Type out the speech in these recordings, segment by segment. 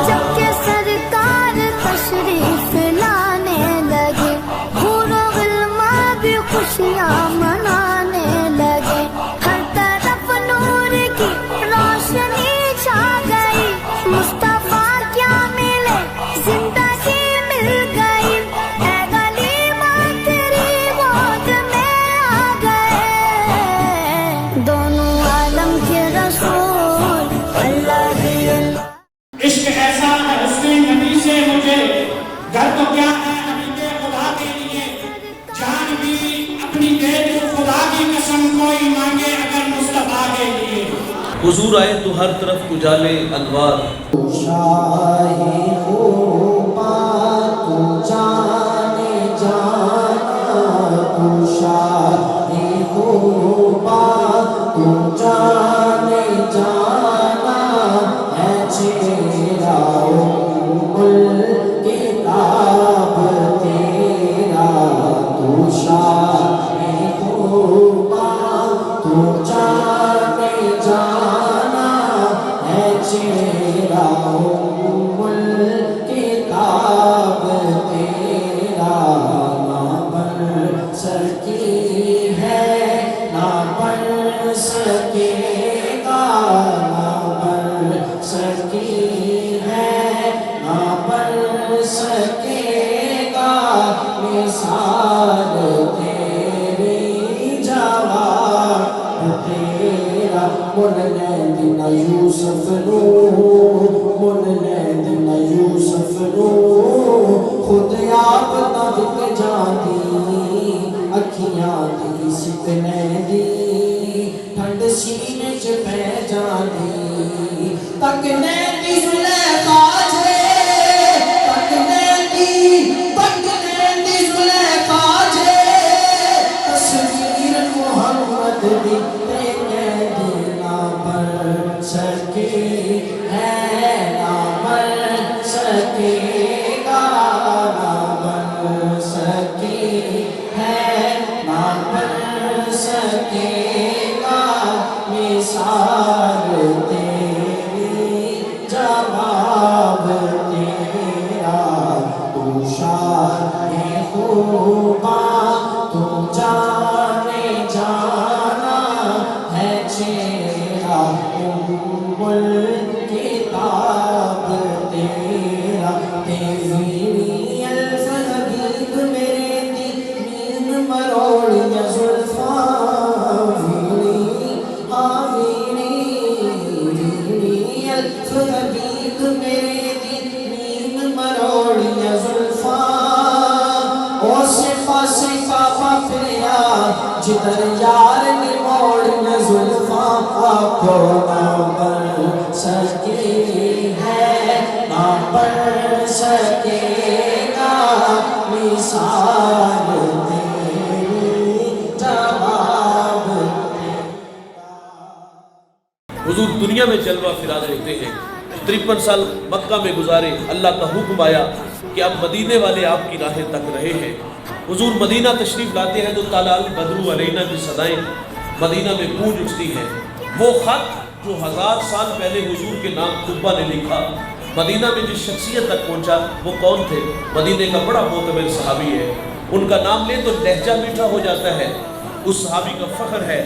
جب کہ سرکار تشریف لانے لگے، حور و غلمان بھی خوشیاں منانے لگے، ہر طرف نور کی روشنی چھا گئی، مصطفیٰ کیا ملے زندگی مل گئی، اے غلیمہ تیری گود میں آ گئے دونوں عالم کے رسول اللہ ہی اللہ۔ عشق ایسا ہے حسن نبی سے مجھے، گھر تو کیا ہے حبیب خدا کے لیے، جان بھی اپنی دے دوں خدا کی قسم، کوئی مانگے اگر مصطفیٰ کے لیے۔ حضور آئے تو ہر طرف اجالے انوار، شاہی خوبا تو جانے جانا، تو شاہی خوبا تو جانے جانا، ہے چہرہ کتاب تیرا، تو شاہی خوبا تو جانے جانا، ہے چہرہ کتاب تیرا، نہ بن سکی ہے نہ بن سکے گا، نہ بن سکی ہے نہ بن سکے گا، مثال تیری جواب تیرا، من لیندنا یوسف نو، من لیندنا یوسف نو، خود آپ تک جاندی، اکھیاں دی سکنے دی، ٹھنڈ سینے چ پہ جاندی، تکنے دی زلیخا جے، تکنے دی زلیخا جے، تصویر محمد دی تیرے دینا بن سکی ہے نہ بن سکے گا، نہ بن سکی ہے نہ بن سکے گا، مثال تیری جواب تیرا، تو شاہ خوبا تو جانے جانا، ہے چہرہ کتاب تیرا، تیری الف حبیب میرے دین مروڑیاں زلفاں، ویڑی ویڑی الف حبیب میرے دین مروڑیاں زلفاں، اوسے پاسے پاپا پھریا جدھر یار نے موڑیاں زلفاں، آپ کو نہ بن سکے ہے نہ بن سکے گا، مثال تیری جواب تیرا۔ حضور دنیا میں جلوہ فراز ہوتے ہیں، 53 سال مکہ میں گزارے، اللہ کا حکم آیا کہ اب مدینے والے آپ کی راہیں تک رہے ہیں۔ حضور مدینہ تشریف لاتے ہیں تو طلع البدر علینا کی صدائیں مدینہ میں گونج اٹھتی ہیں۔ وہ خط جو 1000 سال پہلے حضور کے نام طبہ نے لکھا، مدینہ میں جس شخصیت تک پہنچا وہ کون تھے؟ مدینہ کا بڑا معتبر صحابی ہے، ان کا نام لے تو لہجہ میٹھا ہو جاتا ہے۔ اس صحابی کا فخر ہے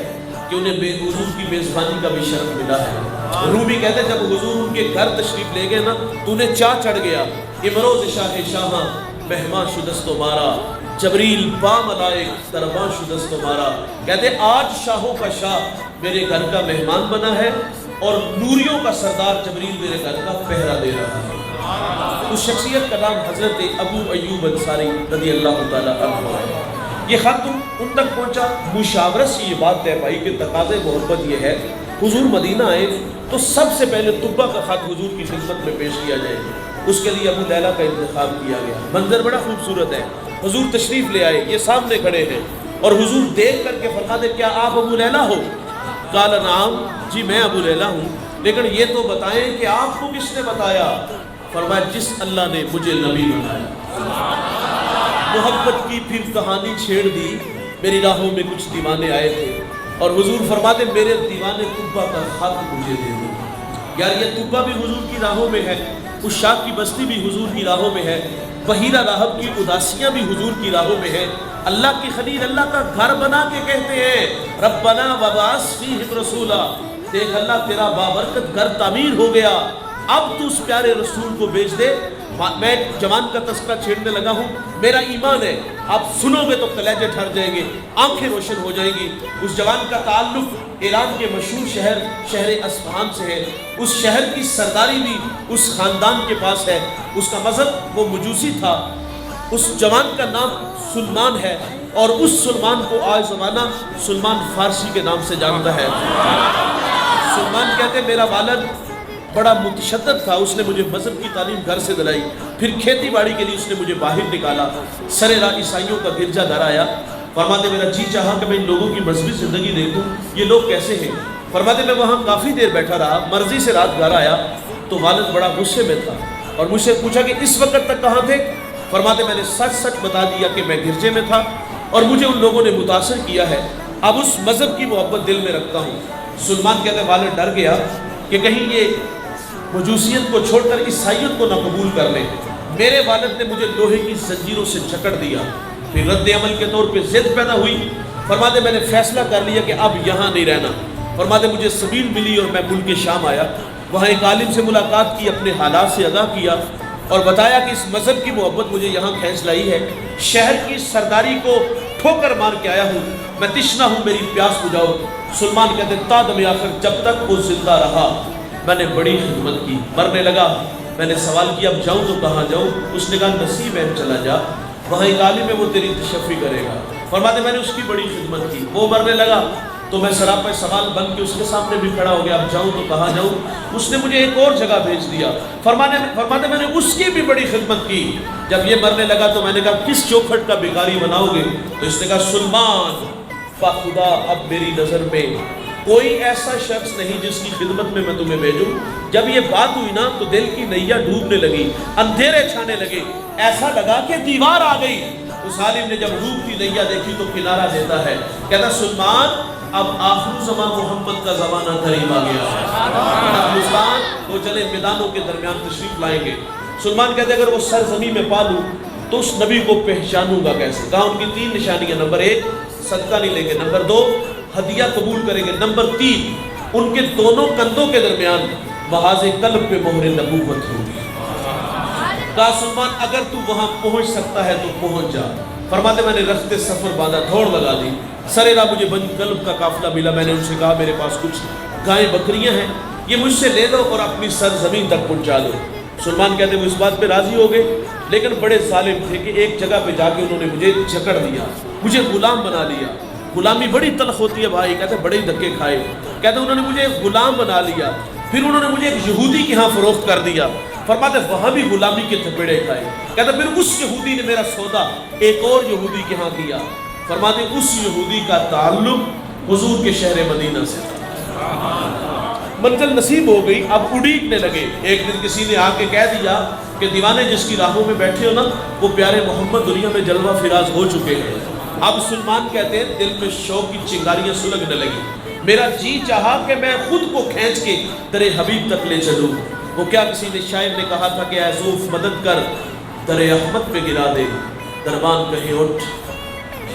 کہ انہیں حضور کی میزبانی کا بھی شرف ملا ہے۔ رومی کہتے ہیں جب حضور ان کے گھر تشریف لے گئے نا تو انہیں چاہ چڑھ گیا، امروز شاہ شاہاں مہمان شدست و مارا، جبریل با ملائک درباں شدست و مارا۔ کہتے ہیں آج شاہوں کا شاہ میرے گھر کا مہمان بنا ہے اور نوریوں کا سردار جبریل میرے گھر کا پہرا دے رہا ہے۔ اس شخصیت کا نام حضرت ابو ایوب انصاری رضی اللہ تعالیٰ عنہ ہے۔ یہ خط ان تک پہنچا، مشاورت سے یہ بات طے پائی کہ تقاضے محبت یہ ہے حضور مدینہ آئے تو سب سے پہلے طبہ کا خط حضور کی خدمت میں پیش کیا جائے۔ اس کے لیے ابو لیلہ کا انتخاب کیا گیا۔ منظر بڑا خوبصورت ہے، حضور تشریف لے آئے، یہ سامنے کھڑے ہیں اور حضور دیکھ کر کے فرماتے کیا آپ ابو لیلہ ہو؟ قال نعم، جی میں ابو لیلہ ہوں، لیکن یہ تو بتائیں کہ آپ کو کس نے بتایا؟ فرمایا جس اللہ نے مجھے نبی بنایا۔ محبت کی پھر کہانی چھیڑ دی، میری راہوں میں کچھ دیوانے آئے تھے، اور حضور فرماتے میرے دیوانے طبہ کا خط مجھے دے دو. یار یہ طبہ بھی حضور کی راہوں میں ہے, اس شاخ کی بستی بھی حضور کی راہوں میں ہے, بحیرہ راہب کی اداسیاں بھی حضور کی راہوں میں ہیں. اللہ کی خلیل اللہ کا گھر بنا کے کہتے ہیں ربنا وبعث فیہم رسولا, دیکھ اللہ تیرا بابرکت گھر تعمیر ہو گیا, اب تو اس پیارے رسول کو بھیج دے. میں جوان کا تذکرہ چھیڑنے لگا ہوں, میرا ایمان ہے آپ سنو گے تو کلیجے ٹھر جائیں گے, آنکھیں روشن ہو جائیں گی. اس جوان کا تعلق ایران کے مشہور شہر اصفہان سے ہے. اس شہر کی سرداری بھی اس خاندان کے پاس ہے. اس کا مذہب وہ مجوسی تھا. اس جوان کا نام سلمان ہے اور اس سلمان کو آج زمانہ سلمان فارسی کے نام سے جانتا ہے. سلمان کہتے ہیں میرا والد بڑا متشدد تھا, اس نے مجھے مذہب کی تعلیم گھر سے دلائی, پھر کھیتی باڑی کے لیے اس نے مجھے باہر نکالا. سر راہ عیسائیوں کا گرجا گھر آیا. فرماتے میرا جی چاہا کہ میں ان لوگوں کی مذہبی زندگی دیکھوں یہ لوگ کیسے ہیں. فرماتے میں وہاں کافی دیر بیٹھا رہا, مرضی سے رات گھر آیا تو والد بڑا غصے میں تھا اور مجھ سے پوچھا کہ اس وقت تک کہاں تھے. فرماتے میں نے سچ سچ بتا دیا کہ میں گرجے میں تھا اور مجھے ان لوگوں نے متاثر کیا ہے, اب اس مذہب کی محبت دل میں رکھتا ہوں. سلمان کہتے ہیں والد ڈر گیا کہ کہیں یہ مجوسیت کو چھوڑ کر عیسائیت کو نہ قبول کر لیں. میرے والد نے مجھے لوہے کی زنجیروں سے جکڑ دیا. پھر رد عمل کے طور پہ ضد پیدا ہوئی. فرماتے میں نے فیصلہ کر لیا کہ اب یہاں نہیں رہنا. فرماتے مجھے سبیل ملی اور میں ملک شام آیا. وہاں ایک عالم سے ملاقات کی, اپنے حالات سے آگاہ کیا اور بتایا کہ اس مذہب کی محبت مجھے یہاں کھینچ لائی ہے. شہر کی سرداری کو ٹھوکر مار کے آیا ہوں, میں تشنا ہوں, میری پیاس بجھاؤ. سلمان کہتے تا دم آخر جب تک وہ زندہ رہا میں نے بڑی خدمت کی. مرنے لگا میں نے سوال کیا اب جاؤں تو کہاں جاؤں. اس نے کہا نصیب ہے چلا جا, وہاں ایک عالم ہے وہ تیری تشفی کرے گا. فرماتے میں نے اس کی بڑی خدمت کی. وہ مرنے لگا تو میں سراپا سوال بن کے اس کے سامنے بھی کھڑا ہو گیا, اب جاؤں تو کہاں جاؤں. اس نے مجھے ایک اور جگہ بھیج دیا. فرماتے میں نے اس کی بھی بڑی خدمت کی. جب یہ مرنے لگا تو میں نے کہا کس چوکھٹ کا بیکاری بناؤ گے. تو اس نے کہا سلمان خدا اب میری نظر میں کوئی ایسا شخص نہیں جس کی خدمت میں تمہیں بھیجوں. جب یہ بات ہوئی نا تو دل کی نیا ڈوبنے لگی, اندھیرے چھانے لگے, ایسا لگا کہ دیوار آ گئی. اس عالم نے جب ڈوبتی نیا دیکھی تو کنارہ دیتا ہے, کہتا سلمان اب آخر زمان محمد کا زمانہ قریب آ گیا. مسلمان وہ چلے میدانوں کے درمیان تشریف لائیں گے. سلمان کہتے اگر وہ سرزمین میں پالوں تو اس نبی کو پہچانوں گا کیسے. کہا ان کی 3 نشانیاں, نمبر 1 صدقہ نہیں لیں گے, نمبر 2 ہدیہ قبول کریں گے, نمبر 3 ان کے دونوں کندھوں کے درمیان محاذ قلب پہ مہر نبوت ہوگی. کہا سلمان اگر تو وہاں پہنچ سکتا ہے تو پہنچ جا. فرماتے میں نے رستے سفر باندھا, دوڑ لگا دی. سرے راہ مجھے بنی قلب کا قافلہ ملا. میں نے ان سے کہا میرے پاس کچھ گائیں بکریاں ہیں, یہ مجھ سے لے لو اور اپنی سرزمین تک پہنچا دو. سلمان کہتے ہیں وہ اس بات پہ راضی ہو گئے, لیکن بڑے ظالم تھے کہ ایک جگہ پہ جا کے انہوں نے مجھے جکڑ دیا, مجھے غلام بنا لیا. غلامی بڑی تلخ ہوتی ہے بھائی, کہتے ہیں بڑے دھکے کھائے. کہتے ہیں انہوں نے مجھے غلام بنا لیا, پھر انہوں نے مجھے ایک یہودی کے ہاں فروخت کر دیا. فرماتے وہاں بھی غلامی کے تھپیڑے کھائے. کہتے ہیں پھر اس یہودی نے میرا سودا ایک اور یہودی کے ہاں کیا. فرماتے اس یہودی کا تعلق حضور کے شہر مدینہ سے تھا. منزل نصیب ہو گئی, اب اڑیکنے لگے. ایک دن کسی نے آ کے کہہ دیا کہ دیوانے جس کی راہوں میں بیٹھے ہو نا وہ پیارے محمد دنیا میں جلوہ فراز ہو چکے ہیں. اب سلمان کہتے ہیں دل میں شوق کی چنگاریاں سلگنے لگی. میرا جی چاہا کہ میں خود کو کھینچ کے در حبیب تک لے چلوں. وہ کیا کسی نے شاعر نے کہا تھا کہ اے زوف مدد کر در احمد پہ گرا دے, دربان کہیں اٹھ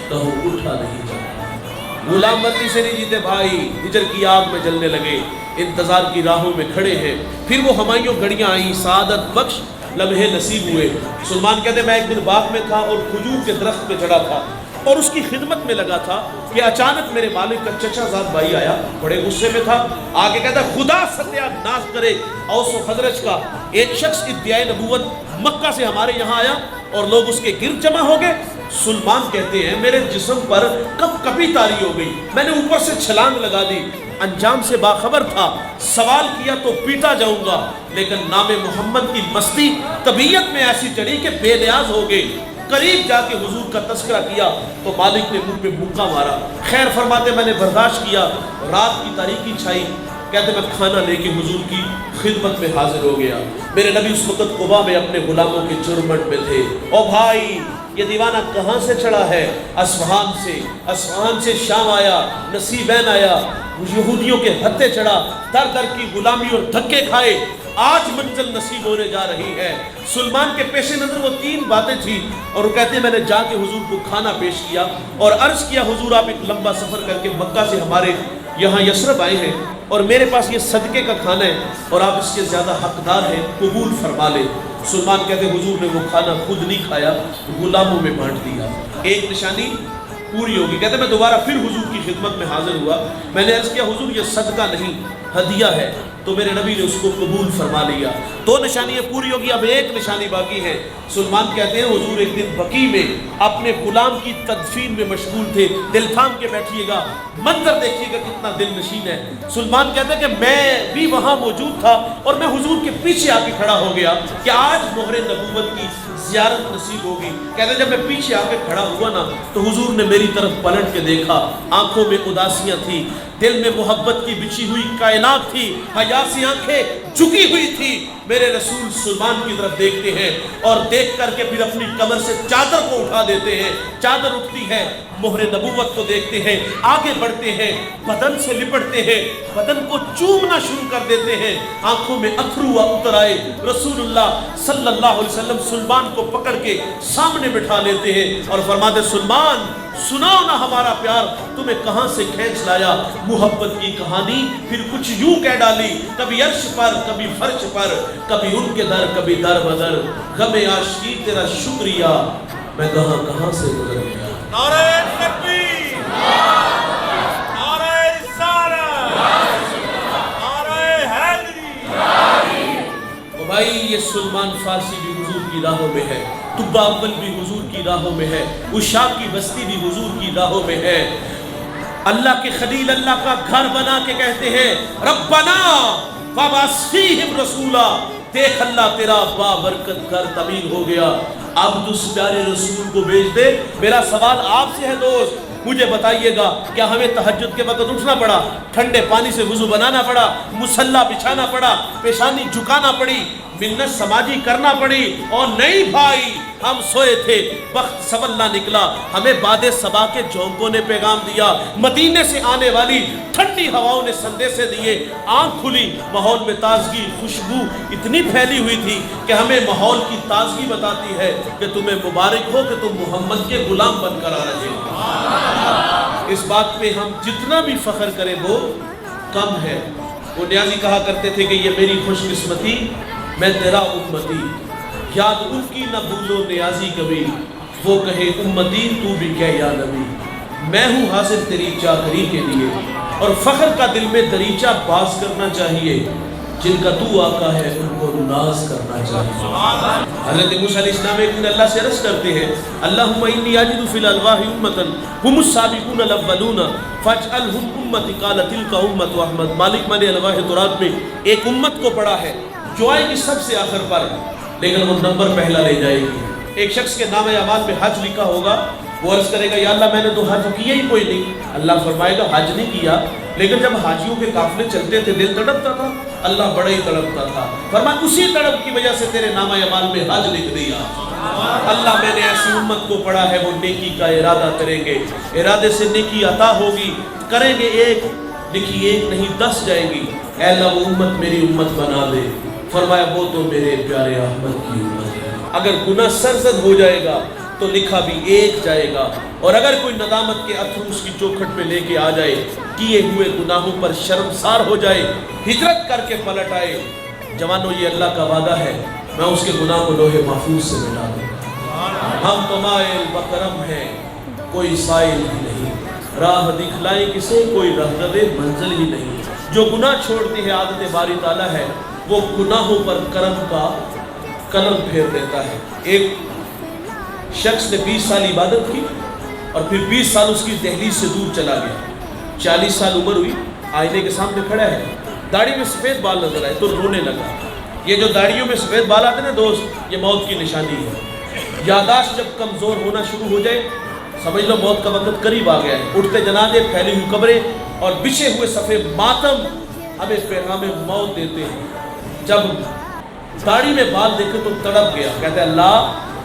کہو اٹھا نہیں جاتا. غلام بندی سے نہیں جیتے بھائی, ہجر کی آگ میں جلنے لگے, انتظار کی راہوں میں کھڑے ہیں. پھر وہ ہمایوں گھڑیاں آئیں, سعادت بخش لمحے نصیب ہوئے. سلمان کہتے ہیں میں ایک دن باغ میں تھا اور کھجور کے درخت پہ چڑھا تھا اور اس کی خدمت میں لگا تھا کہ اچانک میرے مالک کا چچا زاد بھائی آیا, بڑے غصے میں تھا. آگے کہتا ہے خدا ستیہ ناز کرے اوس و خزرج کا ایک شخص ادعائے نبوت مکہ سے ہمارے یہاں آیا اور لوگ اس کے گرد جمع ہو گئے. سلمان کہتے ہیں میرے جسم پر کب کبھی تاری ہو گئی, میں نے اوپر سے چھلانگ لگا دی. انجام سے باخبر تھا, سوال کیا تو پیٹا جاؤں گا, لیکن نام محمد کی مستی طبیعت میں ایسی چڑھی کہ بے نیاز ہو گئی. قریب جا کے حضور کا تذکرہ کیا تو مالک نے منہ پہ مکہ مارا. خیر فرماتے میں نے برداشت کیا. رات کی تاریکی چھائی. کہتے میں کھانا لے کے حضور کی خدمت میں حاضر ہو گیا. میرے نبی اس وقت قبا میں اپنے غلاموں کے چرمٹ میں تھے. او بھائی یہ دیوانہ کہاں سے چڑھا ہے؟ اصفہان سے شام آیا، نصیبین آیا، یہودیوں کے ہتھے چڑھا، در در کی غلامی اور دھکے کھائے، آج منزل نصیب ہونے جا رہی ہے۔ سلمان کے پیش نظر وہ 3 باتیں تھیں، اور وہ کہتے ہیں میں نے جا کے حضور کو کھانا پیش کیا اور عرض کیا حضور آپ ایک لمبا سفر کر کے مکہ سے ہمارے یہاں یثرب آئے ہیں اور میرے پاس یہ صدقے کا کھانا ہے اور آپ اس کے زیادہ حقدار ہیں، قبول فرما لیں۔ سلمان کہتے ہیں حضور نے وہ کھانا خود نہیں کھایا، غلاموں میں بانٹ دیا۔ ایک نشانی پوری ہوگی۔ کہتے ہیں میں دوبارہ پھر حضور کی خدمت میں حاضر ہوا، میں نے عرض کیا حضور یہ صدقہ نہیں ہدیہ ہے، تو میرے نبی نے اس کو قبول فرما لیا۔ 2 نشانیاں پوری ہوگی، اب ایک نشانی باقی ہے۔ سلمان کہتے ہیں حضور ایک دن بقیع میں اپنے غلام کی تدفین میں مشغول تھے، دل تھام کے بیٹھیے گا، منظر دیکھیے گا کتنا دل نشین ہے۔ سلمان کہتے ہیں کہ میں بھی وہاں موجود تھا اور میں حضور کے پیچھے آ کے کھڑا ہو گیا کہ آج مہر نبوت کی زیارت نصیب ہوگی۔ کہتے ہیں جب میں پیچھے آ کے کھڑا ہوا نا تو حضور نے میری طرف پلٹ کے دیکھا، آنکھوں میں اداسیاں تھی، دل میں محبت کی بچھی ہوئی کائنات تھی، حیا سے آنکھیں جھکی ہوئی تھی۔ میرے رسول سلمان کی طرف دیکھتے ہیں اور دیکھ کر کے پھر اپنی کمر سے چادر کو اٹھا دیتے ہیں، چادر اٹھتی ہے، مہر نبوت کو دیکھتے ہیں، آگے بڑھتے ہیں، بدن سے لپٹتے ہیں، بدن کو چومنا شروع کر دیتے ہیں، آنکھوں میں اتھرو اتر آئے۔ رسول اللہ صلی اللہ علیہ وسلم سلمان کو پکڑ کے سامنے بٹھا لیتے ہیں اور فرماتے سلمان سناؤ نا ہمارا پیار تمہیں کہاں سے کھینچ لایا۔ محبت کی کہانی پھر کچھ یوں کہہ ڈالی، کبھی عرش پر کبھی فرش پر، کبھی ان کے در کبھی در بدر، غم عاشقی تیرا شکریہ میں کہاں کہاں سے گزر گیا۔ نعرہ تکبیر، نعرہ رسالت، نعرہ حیدری۔ او بھائی یہ سلمان فارسی بھی حضور کی راہوں میں ہے، طب اول بھی حضور کی راہوں میں ہے، عشاق کی بستی بھی حضور کی راہوں میں ہے۔ اللہ کے خلیل اللہ کا گھر بنا کے کہتے ہیں ربنا وابعث فیہم رسولا، دیکھ اللہ تیرا بابرکت گھر تعمیر ہو گیا، اب تو اس پیارے رسول کو بھیج دے۔ میرا سوال آپ سے ہے دوست، مجھے بتائیے گا کیا ہمیں تہجد کے وقت اٹھنا پڑا، ٹھنڈے پانی سے وضو بنانا پڑا، مصلی بچھانا پڑا، پیشانی جھکانا پڑی، منت سماجی کرنا پڑی؟ اور نہیں بھائی، ہم سوئے تھے، وقت سنبھلنا نکلا، ہمیں باد صبا کے جھونکوں نے پیغام دیا، مدینے سے آنے والی ٹھنڈی ہواؤں نے سندیسے دیے، آنکھ کھلی، ماحول میں تازگی خوشبو اتنی پھیلی ہوئی تھی کہ ہمیں ماحول کی تازگی بتاتی ہے کہ تمہیں مبارک ہو کہ تم محمد کے غلام بن کر آ رہے ہو۔ اس بات پہ ہم جتنا بھی فخر کریں وہ کم ہے۔ وہ نیازی کہا کرتے تھے کہ یہ میری خوش قسمتی میں تیرا امتی، یاد ان کی نہ بھولو نیازی کبھی، وہ کہے امتی تو بھی کہہ یا نبی، میں ہوں حاضر تیری چاکری کے لیے، اور فخر کا دل میں دریچہ باز کرنا چاہیے، جن کا تو آقا ہے ان کو ناز کرنا چاہیے۔ حضرت موسیٰ علیہ السلام ایک دن اللہ سے عرض کرتے ہیں اللہم انی اجد فی الالواح امتا ہم السابقون الاولون فاجعلہم امتی قال تلک امت احمد۔ مالک نے الواح تورات میں ایک امت کو پڑھا ہے جو آئے گی سب سے آخر پر، لیکن وہ نمبر پہلا لے جائے گی۔ ایک شخص کے نام اعمال میں حج لکھا ہوگا، وہ عرض کرے گا یا اللہ میں نے تو حج کیا ہی کوئی نہیں۔ اللہ فرمائے گا حج نہیں کیا، لیکن جب حاجیوں کے قافلے چلتے تھے دل تڑپتا تھا، اللہ بڑا ہی تڑپتا تھا، فرمایا اسی تڑپ کی وجہ سے تیرے نام اعمال میں حج لکھ دیا۔ اللہ میں نے ایسی امت کو پڑھا ہے وہ نیکی کا ارادہ کریں گے، ارادے سے نیکی عطا ہوگی، کریں گے ایک لکھی ایک نہیں 10 جائے گی۔ اے اللہ وہ امت میری امت بنا دے۔ فرمایا وہ تو میرے پیارے احمد کی امت ہے۔ اگر گناہ سرزد ہو جائے گا تو لکھا بھی ایک جائے گا، اور اگر کوئی ندامت کے اتھر اس کی چوکھٹ پہ لے کے آ جائے، کیے ہوئے گناہوں پر شرمسار ہو جائے، ہجرت کر کے پلٹ آئے، جوانوں یہ اللہ کا وعدہ ہے میں اس کے گناہ کو لوح محفوظ سے مٹا دوں گا۔ ہم تو مائل بکرم ہیں کوئی سائل ہی نہیں، راہ دکھلائے کسے کوئی رہنم منزل ہی نہیں۔ جو گناہ چھوڑتے ہیں عادت باری تعالیٰ ہے، وہ گناہوں پر کرم کا قلم پھیر دیتا ہے۔ ایک شخص نے 20 سال عبادت کی اور پھر 20 سال اس کی دہلیز سے دور چلا گیا، 40 سال عمر ہوئی، آئینے کے سامنے کھڑا ہے، داڑھی میں سفید بال نظر آئے تو رونے لگا۔ یہ جو داڑھیوں میں سفید بال آتے ہیں نا دوست، یہ موت کی نشانی ہے۔ یاداشت جب کمزور ہونا شروع ہو جائے سمجھ لو موت کا وقت قریب آ گیا ہے۔ اٹھتے جنازے، پھیلی ہوئی قبریں اور بچھے ہوئے صفحے ماتم ہمیں پیغام موت دیتے ہیں۔ جب داڑھی میں بال دیکھے تو تڑپ گیا، کہتے ہیں اللہ